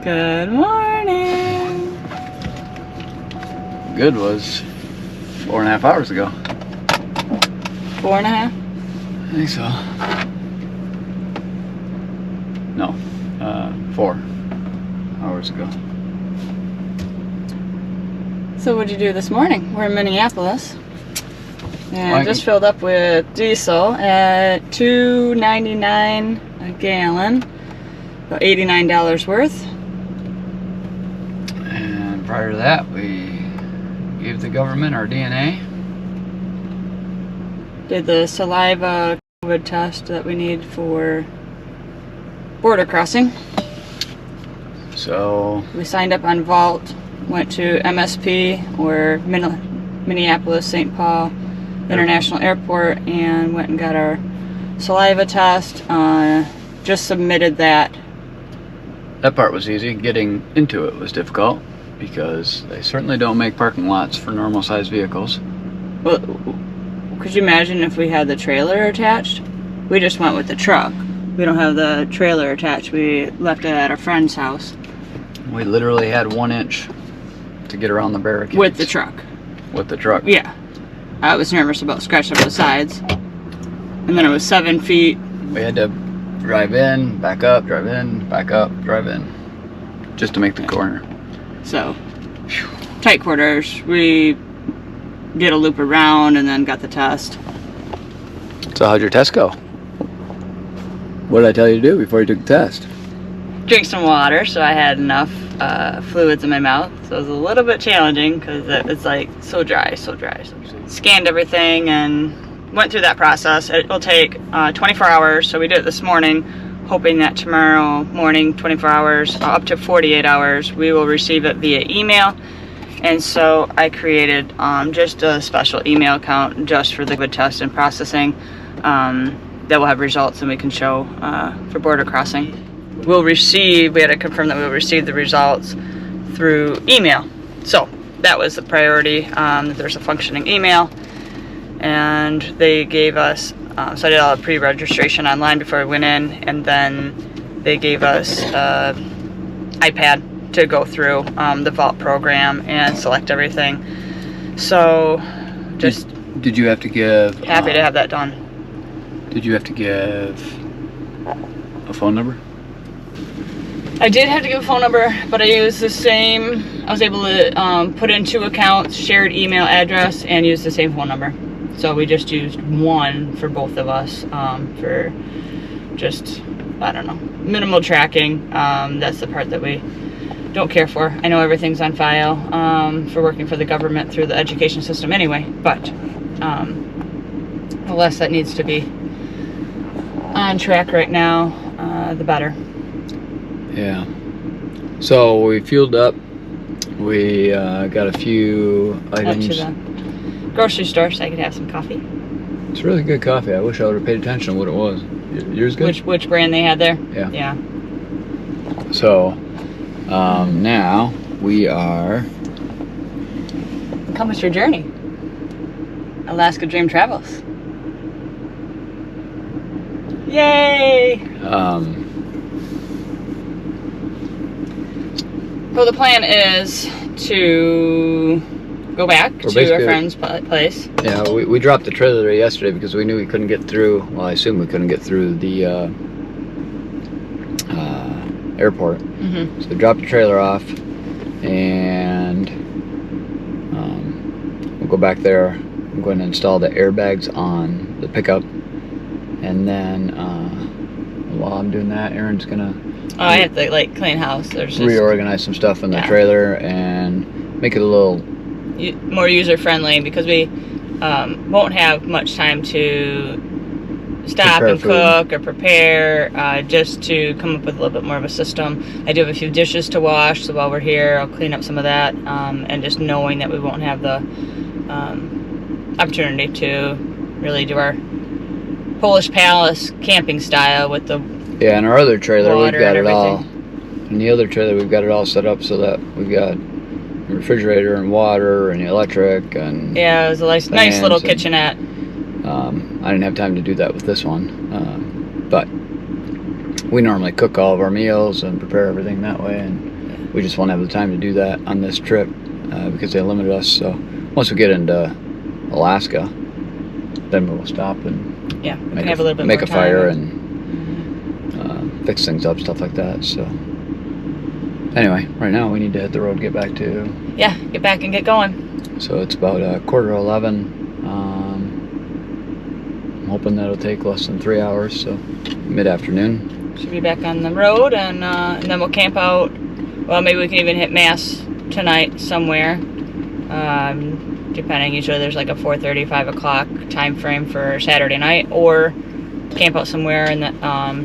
Good morning. Good was 4.5 hours ago. 4.5? I think so. No, 4 hours ago. So what'd you do this morning? We're in Minneapolis. And Well, just filled up with diesel at $2.99 a gallon. About $89 worth. And prior to that, we gave the government our DNA. Did the saliva COVID test that we need for border crossing. So We signed up on Vault, went to MSP or Minneapolis St. Paul International Airport and went and got our saliva test. Just submitted that. that part was easy. Getting into it was difficult because they certainly don't make parking lots for normal sized vehicles. Well, could you imagine if we had the trailer attached? We just went with the truck. We don't have the trailer attached. We left it at a friend's house. We literally had 1 inch to get around the barricades. With the truck. With the truck. Yeah. I was nervous about scratching up the sides. And then it was 7 feet. We had to drive in, back up, drive in, back up, drive in. Just to make the corner. So, tight quarters. We did a loop around and then got the test. So how'd your test go? What did I tell you to do before you took the test? Drink some water, so I had enough fluids in my mouth. So it was a little bit challenging because it's like so dry. Scanned everything and went through that process. It will take 24 hours, so we did it this morning, hoping that tomorrow morning, 24 hours, up to 48 hours, we will receive it via email. And so I created just a special email account just for the COVID test and processing that will have results and we can show for border crossing. We had to confirm that we'll receive the results through email. So that was the priority, that there's a functioning email. And they gave us, so I did all the pre-registration online before I went in, and then they gave us iPad to go through the Vault program and select everything. So just Did you have to give... happy to have that done. Did you have to give a phone number? I did have to give a phone number, but I used the same. I was able to put in 2 accounts, shared email address, and use the same phone number. So we just used one for both of us for just, I don't know, minimal tracking. That's the part that we don't care for. I know everything's on file for working for the government through the education system anyway, but the less that needs to be on track right now, the better. Yeah. So we fueled up. We got a few items. Went to the grocery store so I could have some coffee. It's really good coffee. I wish I would have paid attention to what it was. Yours good? Which brand they had there? Yeah. Yeah. So now we are... Come with your journey. Alaska Dream Travels. Yay! Well, the plan is to go back to our friend's place. Yeah, we dropped the trailer there yesterday because we knew we couldn't get through. Well, I assume we couldn't get through the airport. Mm-hmm. So we dropped the trailer off, and we'll go back there. I'm going to install the airbags on the pickup, and then while I'm doing that, Erin's gonna I have to clean house. There's just reorganize some stuff in the trailer and make it a little more user friendly because we won't have much time to stop and cook or prepare, just to come up with a little bit more of a system. I do have a few dishes to wash, so while we're here I'll clean up some of that, and just knowing that we won't have the opportunity to really do our Polish Palace camping style with the in our other trailer we've got it all. everything. In the other trailer we've got it all set up so that we've got a refrigerator and water and electric and it was a nice little kitchenette. I didn't have time to do that with this one, but we normally cook all of our meals and prepare everything that way, and we just won't have the time to do that on this trip because they limited us. So once we get into Alaska, then we'll stop and Yeah, we can have a little bit make more a fire time. and fix things up, stuff like that. So anyway, right now we need to hit the road, get back to. Yeah, get back and get going. So it's about 11:15. I'm hoping that'll take less than 3 hours, so mid-afternoon. Should be back on the road, and then we'll camp out. Well, maybe we can even hit Mass tonight somewhere. Depending, usually there's like a 4:30, 5 o'clock time frame for Saturday night, or camp out somewhere in the,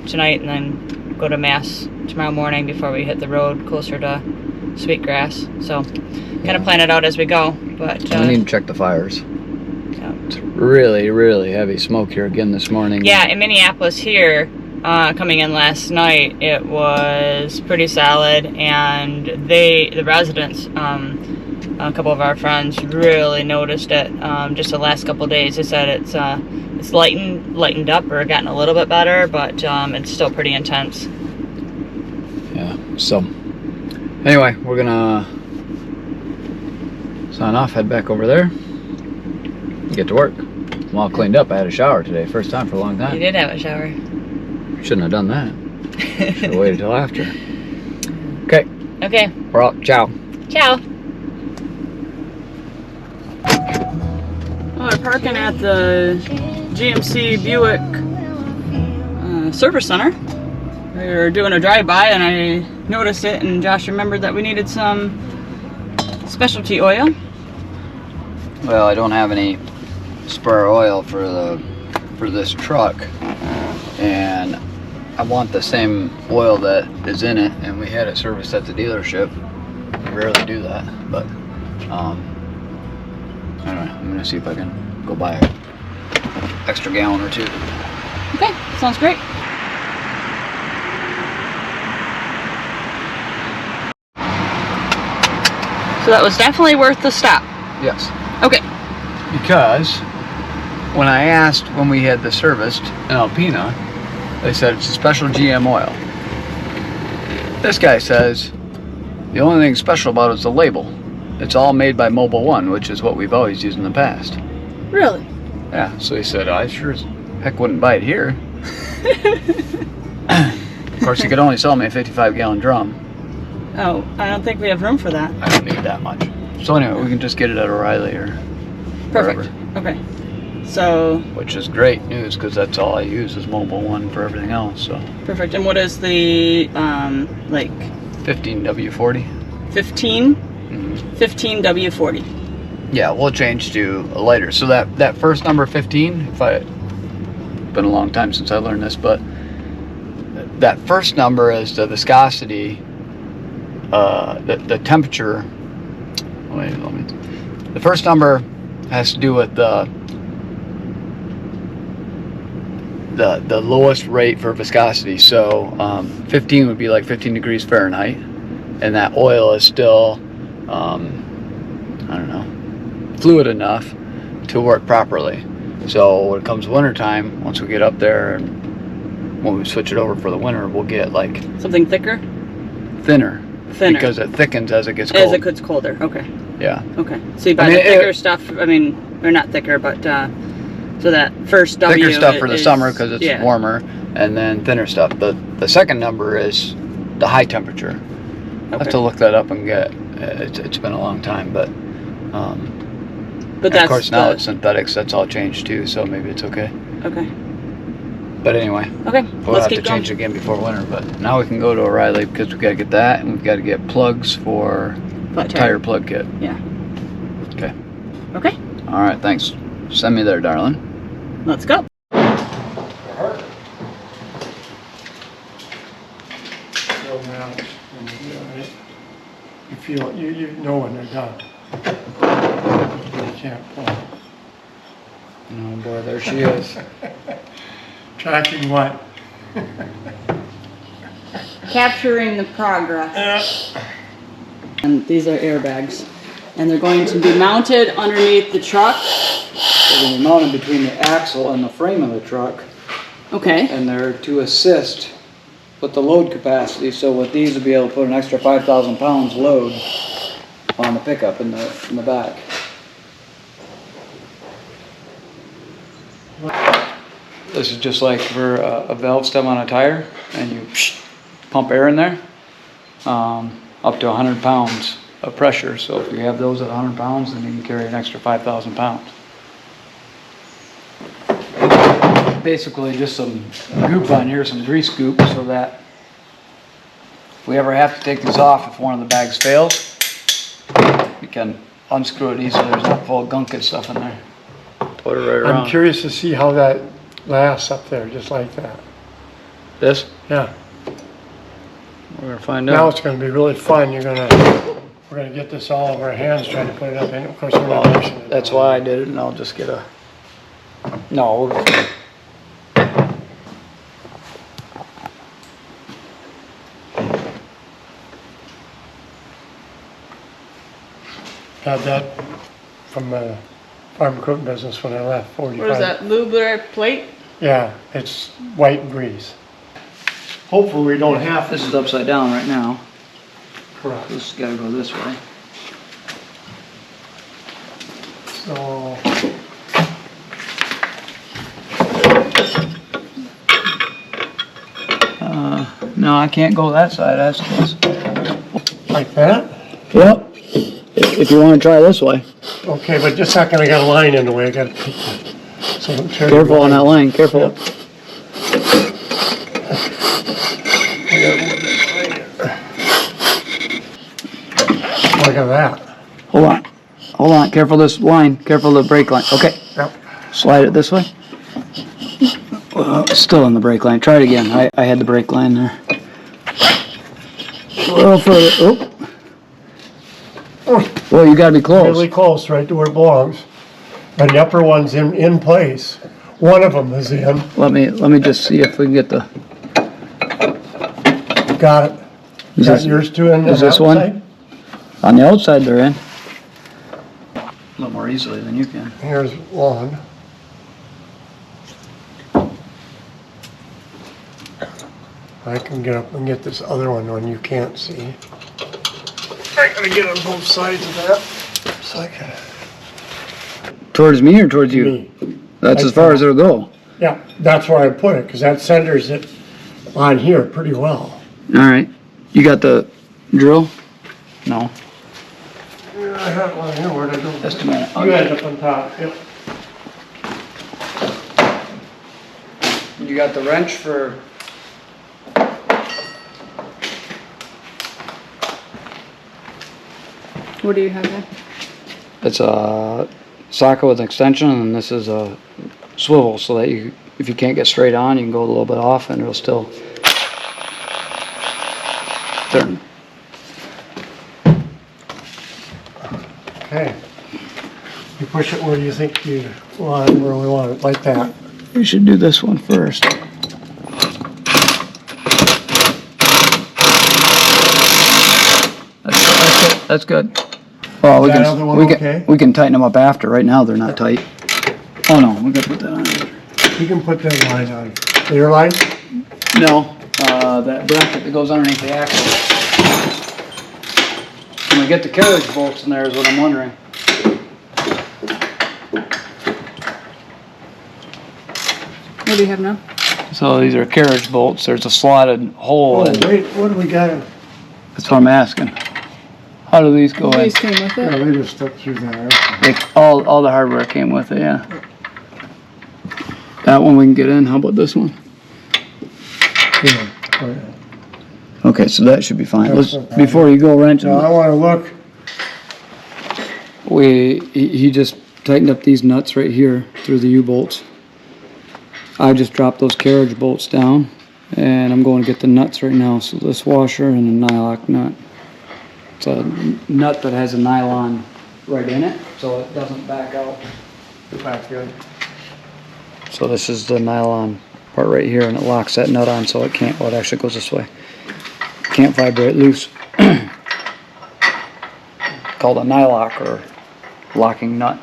tonight and then go to Mass tomorrow morning before we hit the road closer to Sweetgrass. So kind of plan it out as we go. But We need to check the fires. yeah. It's really, really heavy smoke here again this morning. Yeah, in Minneapolis here, coming in last night, it was pretty solid, and the residents, a couple of our friends really noticed it just the last couple of days. They said it's lightened up or gotten a little bit better, but it's still pretty intense. Yeah, so anyway, we're gonna sign off, head back over there, get to work. I'm all cleaned up. I had a shower today, first time for a long You time. did have a shower. Shouldn't have done that. Should have waited till after. Okay, Okay, we're out. Ciao. ciao. Well, we're parking at the GMC Buick Service Center. We were doing a drive-by and I noticed it, and Josh remembered that we needed some specialty oil. Well, I don't have any spare oil for this truck, and I want the same oil that is in it, and we had it serviced at the dealership. We rarely do that, but anyway, I'm gonna see if I can go buy an extra gallon or two. Okay, sounds great. So that was definitely worth the stop. Yes, Okay. because when I asked when we had the serviced in Alpena, they said it's a special GM oil. This guy says the only thing special about it is the label. It's all made by Mobil 1, which is what we've always used in the past. Really? Yeah, so he said, I sure as heck wouldn't buy it here. Of course, he could only sell me a 55-gallon drum. Oh, I don't think we have room for that. I don't need that much. So anyway, we can just get it at O'Reilly or Perfect. wherever, Okay. So, which is great news because that's all I use is Mobil 1 for everything else. So perfect. And what is the, like, 15W40. 15? Mhm. 15W40. Yeah, we'll change to a lighter. So that first number 15, been a long time since I learned this, but that first number is the viscosity, the temperature. The first number has to do with the lowest rate for viscosity. So 15 would be like 15 degrees Fahrenheit, and that oil is still I don't know, fluid enough to work properly. So when it comes wintertime, once we get up there and when we switch it over for the winter, we'll get like Something thicker? thinner. Thinner. Because it thickens as it gets cold. As it gets colder. Okay. Yeah. Okay. So you buy I mean, the thicker stuff, or not thicker, but, so that first W Thicker stuff for the is- summer because it's yeah. warmer, and then thinner stuff. The second number is the high temperature. I have Okay. to look that up and get. It's been a long time, but But that's of course now the- it's synthetics. That's all changed too, so maybe it's okay. Okay. But anyway, Okay. we'll Let's have to keep going. change again before winter. But now we can go to O'Reilly because we've got to get that, and we've got to get plugs for Flat tire plug kit. Yeah. Okay. Okay. All right. Thanks. Send me there, darling. Let's go. You feel, you know when they're done. You can't pull. Oh boy, there she is. Tracking what? Capturing the progress. And these are airbags. And they're going to be mounted underneath the truck. They're going to be mounted between the axle and the frame of the truck, Okay. and they're to assist with the load capacity. So with these, we'll be able to put an extra 5,000 pounds load on the pickup in the back. This is just like for a valve stem on a tire, and you pump air in there, up to 100 pounds of pressure. So if you have those at 100 pounds, then you can carry an extra 5,000 pounds. Basically just some goop on here, some grease goop, so that if we ever have to take these off, if one of the bags fails, we can unscrew it easily. There's not full of gunk and stuff in there. Put it right around. I'm curious to see how that lasts up there, just like that. This? Yeah. We're gonna find Now out. it's gonna be really fun. We're gonna get this all over our hands trying to put it up, and of course we're not pushing it. That's why I did it, and I'll just get a... No, we'll go. Had that from the farm equipment business when I left, 45. What is that, Lubler plate? Yeah, it's white grease. Hopefully we don't have This is upside down right now. Correct. This has gotta go this way. So, No, I can't go that side, that's close. like that? Yep. If you wanna try this way. Okay, but just a second, I got a line in the way, I gotta take that. So don't tear Careful the on that line, careful. Yep. I got one right here. Look at that. Hold on, careful this line, careful the brake line. Okay, Yep. slide it this way. Still on the brake line, try it again. I had the brake line there. A little further, oh. Well, you gotta be Really close. close, right to where it belongs. And the upper one's in place. One of them is in. Let me just see if we can get the, Got it. Is Got this- yours too in the is this one? outside? on the outside they're in. A little more easily than you can. Here's one. I can get up and get this other one you can't see. I gotta get on both sides of that. So I can. Towards me or towards you? Me. That's as far as it'll go. Yeah, that's where I put it, because that centers it on here pretty well. Alright. You got the drill? No. Yeah, I have one here, where'd I go? Just a minute. You had it up on top, yep. You got the wrench for... What do you have there? It's a socket with an extension, and this is a swivel, so that you, if you can't get straight on, you can go a little bit off and it'll still turn. Okay. You push it where you think you want, where we want it, like that. You should do this one first. That's good. Well, Is that other one okay? we can tighten them up after. Right now they're not tight. Oh no, we gotta put that on. You can put that line on. Your line? No, that bracket that goes underneath the axle. When we get the carriage bolts in there is what I'm wondering. What do you have now? So these are carriage bolts. There's a slotted hole. Oh, in. wait, what do we got? That's what I'm asking. How do these go in? These came with Yeah, it. they just stuck through there. All the hardware came with it, yeah. That one we can get in. How about this one? Yeah. Oh, yeah. Okay, so that should be fine. That's Let's, no problem. before you go wrenching, Now I wanna look. he just tightened up these nuts right here through the U-bolts. I just dropped those carriage bolts down, and I'm going to get the nuts right now. So this washer and a nylock nut. It's a nut that has a nylon right in it, so it doesn't back out. Back good. So this is the nylon part right here, and it locks that nut on so it can't, well, it actually goes this way. Can't vibrate loose. Called a nylock or locking nut.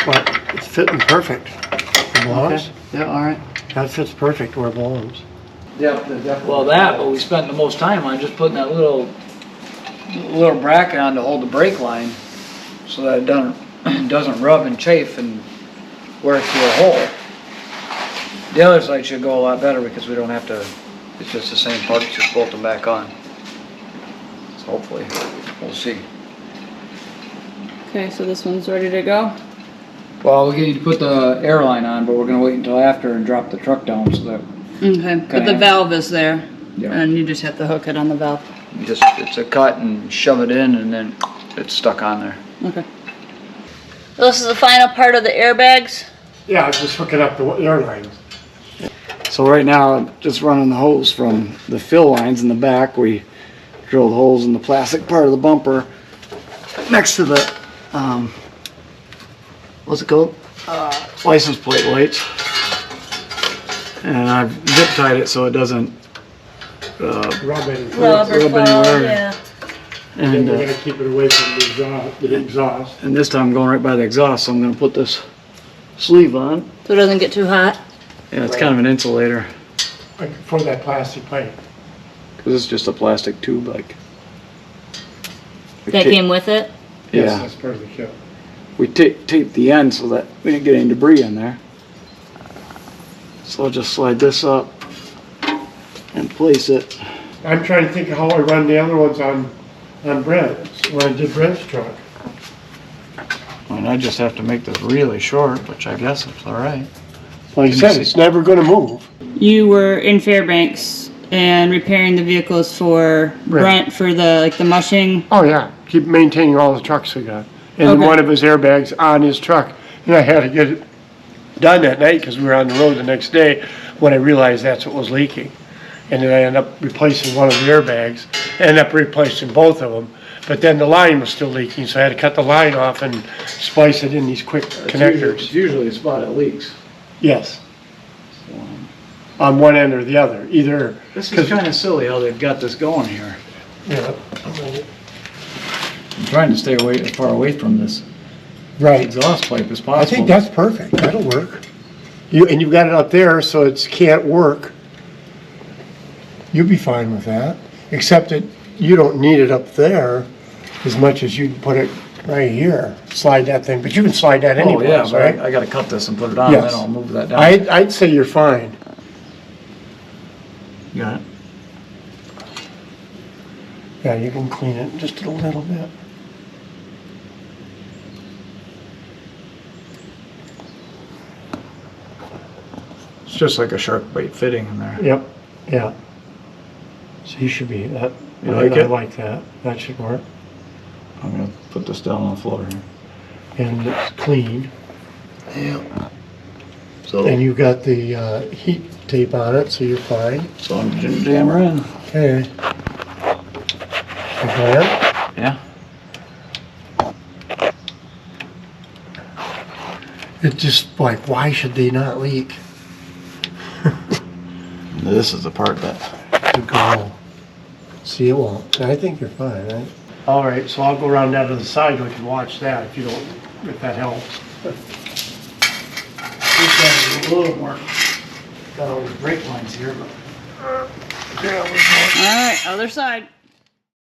Well, it's fitting perfect. It belongs. Yeah, alright. That fits perfect where it belongs. Well, but we spent the most time on just putting that little bracket on to hold the brake line so that it doesn't rub and chafe and wear through a hole. The other side should go a lot better because we don't have to, it's just the same parts, just bolt them back on. So hopefully, we'll see. Okay, so this one's ready to go. Well, we need to put the airline on, but we're gonna wait until after and drop the truck down so that Okay, but the Okay. valve is there, Yeah. and you just have to hook it on the valve. it's a cut and shove it in and then it's stuck on there. Okay. This is the final part of the airbags. Yeah, I was just hooking up the airlines. So right now, I'm just running the hose from the fill lines in the back. We drilled holes in the plastic part of the bumper next to the, what's it called? License plate lights. And I've zip tied it so it doesn't, Rub it. Rub anywhere. yeah. And then and, we're gonna keep it away from the exhaust. and this time I'm going right by the exhaust, so I'm gonna put this sleeve on. So it doesn't get too hot. Yeah, it's kind of an insulator, Like for that plastic pipe. because it's just a plastic tube, like. That came with it? Yes, Yeah. that's part of the kit. We taped the end so that we didn't get any debris in there. So I'll just slide this up and place it. I'm trying to think of how I run the other ones on Brent's, when I did Brent's truck. And I just have to make this really short, which I guess is all right. Like I said, it's never gonna move. You were in Fairbanks and repairing the vehicles for Brent for the mushing. Oh, yeah, keep maintaining all the trucks we got. And Okay. one of his airbags on his truck. And I had to get it done that night because we were on the road the next day when I realized that's what was leaking. And then I ended up replacing one of the airbags, ended up replacing both of them. But then the line was still leaking, so I had to cut the line off and splice it in these quick connectors. It's usually a spot that leaks. Yes, on one end or the other, either. This is kind of silly how they've got this going here. Yeah, I'm trying to stay as far away from this right. exhaust pipe as possible. I think that's perfect, that'll work. And you've got it up there, so it can't work. You'll be fine with that, except that you don't need it up there as much as you'd put it right here. Slide that thing, but you can slide that Oh, anywhere, yeah, but right? I gotta cut this and put it on, and Yes. then I'll move that down. I'd say you're fine. Got it? Yeah, you can clean it just a little bit. It's just like a shark bait fitting in there. Yep, yeah. So you should be, that, You like I it? like that, that should work. I'm gonna put this down on the floor here. And it's clean. Yeah. So, And you got the heat tape on it, so you're fine. so I'm jam her in. Okay. You glad? Yeah. It's just like, why should they not leak? This is the part that. To go. See, it won't. I think you're fine, right? All right, so I'll go around down to the side, we can watch that if you don't, if that helps. This guy is a little more, got all these brake lines here, but. All right, other side.